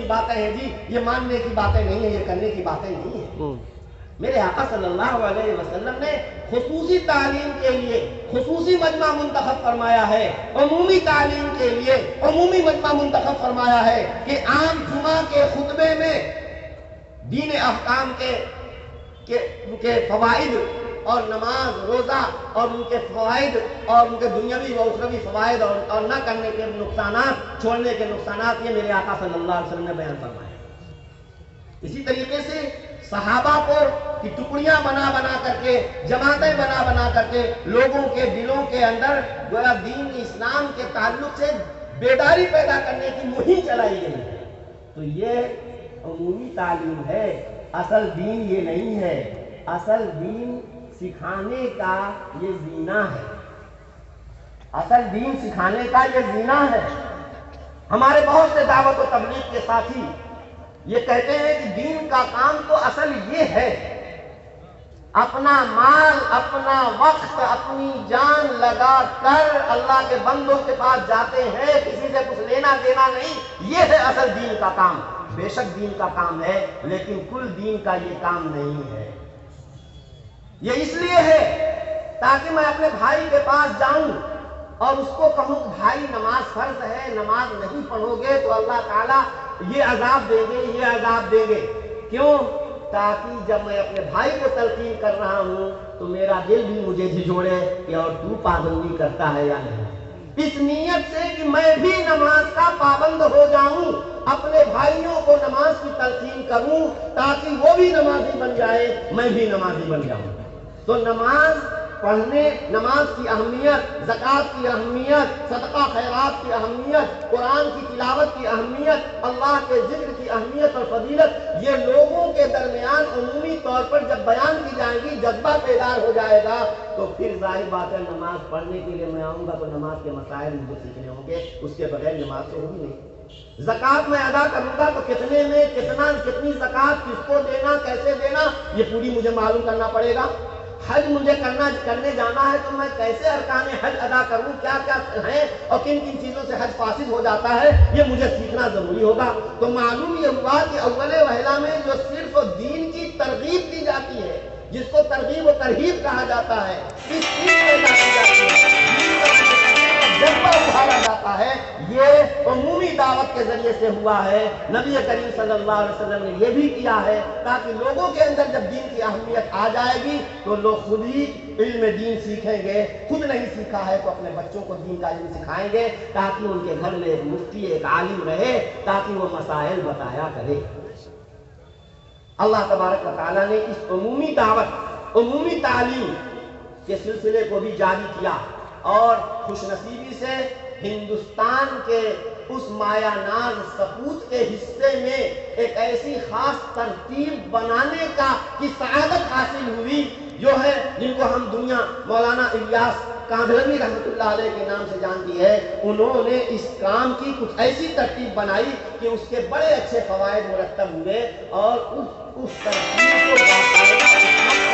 باتیں ہیں جی، یہ ماننے کی باتیں نہیں ہیں، یہ کرنے کی باتیں نہیں ہیں۔ میرے آقا صلی اللہ علیہ وسلم نے خصوصی تعلیم کے لیے خصوصی مجمع منتخب فرمایا ہے، عمومی تعلیم کے لیے عمومی مجمع منتخب فرمایا ہے کہ عام جمعہ کے خطبے میں دین احکام کے فوائد اور نماز روزہ اور ان کے فوائد اور ان کے دنیاوی و اخروی فوائد اور نہ کرنے کے نقصانات، چھوڑنے کے نقصانات، یہ میرے آقا صلی اللہ علیہ وسلم نے بیان فرمایا۔ اسی طریقے سے صحابہ کو کی ٹکڑیاں بنا بنا کر کے، جماعتیں بنا بنا کر کے لوگوں کے دلوں کے اندر گویا دین اسلام کے تعلق سے بیداری پیدا کرنے کی مہم چلائی گئی ہے۔ تو یہ عمومی تعلیم ہے، اصل دین یہ نہیں ہے۔ اصل دین سکھانے کا یہ زینہ ہے، اصل دین سکھانے کا یہ زینہ ہے۔ ہمارے بہت سے دعوت و تبلیغ کے ساتھی یہ کہتے ہیں کہ دین کا کام تو اصل یہ ہے، اپنا مال، اپنا وقت، اپنی جان لگا کر اللہ کے بندوں کے پاس جاتے ہیں، کسی سے کچھ لینا دینا نہیں، یہ ہے اصل دین کا کام۔ بے شک دین کا کام ہے، لیکن کل دین کا یہ کام نہیں ہے۔ یہ اس لیے ہے تاکہ میں اپنے بھائی کے پاس جاؤں اور اس کو کہوں کہ بھائی نماز فرض ہے، نماز نہیں پڑھو گے تو اللہ تعالیٰ یہ عذاب دیں گے، یہ عذاب دیں گے۔ کیوں؟ تاکہ جب میں اپنے بھائی کو تلقین کر رہا ہوں تو میرا دل بھی مجھے جھجھوڑے کہ اور تو پابندی کرتا ہے یا نہیں، اس نیت سے کہ میں بھی نماز کا پابند ہو جاؤں، اپنے بھائیوں کو نماز کی تلقین کروں تاکہ وہ بھی نمازی بن جائے، میں بھی نمازی بن جاؤں۔ تو نماز پڑھنے، نماز کی اہمیت، زکوٰۃ کی اہمیت، صدقہ خیرات کی اہمیت، قرآن کی تلاوت کی اہمیت، اللہ کے ذکر کی اہمیت اور فضیلت، یہ لوگوں کے درمیان عمومی طور پر جب بیان کی جائے گی، جذبہ بیدار ہو جائے گا، تو پھر ظاہر بات ہے نماز پڑھنے کے لیے میں آؤں گا تو نماز کے مسائل مجھے سیکھنے ہوں گے، اس کے بغیر نماز تو ہوگی نہیں۔ زکوٰۃ میں ادا کروں گا تو کتنے میں کتنی زکوٰۃ کس کو دینا، کیسے دینا، یہ پوری مجھے معلوم کرنا پڑے گا۔ حج مجھے کرنے جانا ہے تو میں کیسے ارکان حج ادا کروں، کیا کیا ہیں اور کن کن چیزوں سے حج فاسد ہو جاتا ہے، یہ مجھے سیکھنا ضروری ہوگا۔ تو معلوم یہ ہوا کہ اول وہلہ میں جو صرف دین کی ترغیب دی جاتی ہے، جس کو ترغیب و ترہیب کہا جاتا ہے، اس چیز میں جاتی ہے، جذبہ ابھارا جاتا ہے، یہ عمومی دعوت کے ذریعے سے ہوا ہے۔ نبی کریم صلی اللہ علیہ وسلم نے یہ بھی کیا ہے تاکہ لوگوں کے اندر جب دین کی اہمیت آ جائے گی تو لوگ خود ہی علم دین سیکھیں گے، خود نہیں سیکھا ہے تو اپنے بچوں کو دین کا علم سکھائیں گے تاکہ ان کے گھر میں ایک مفتی، ایک عالم رہے، تاکہ وہ مسائل بتایا کرے۔ اللہ تبارک و تعالیٰ نے اس عمومی دعوت، عمومی تعلیم کے سلسلے کو بھی جاری کیا، اور خوش نصیبی سے ہندوستان کے اس مایا ناز سپوت کے حصے میں ایک ایسی خاص ترتیب بنانے کی سعادت حاصل ہوئی جو ہے، جن کو ہم دنیا مولانا الیاس کاندھلوی رحمۃ اللہ علیہ کے نام سے جانتی ہے۔ انہوں نے اس کام کی کچھ ایسی ترتیب بنائی کہ اس کے بڑے اچھے فوائد مرتب ہوئے، اور اس ترتیب کو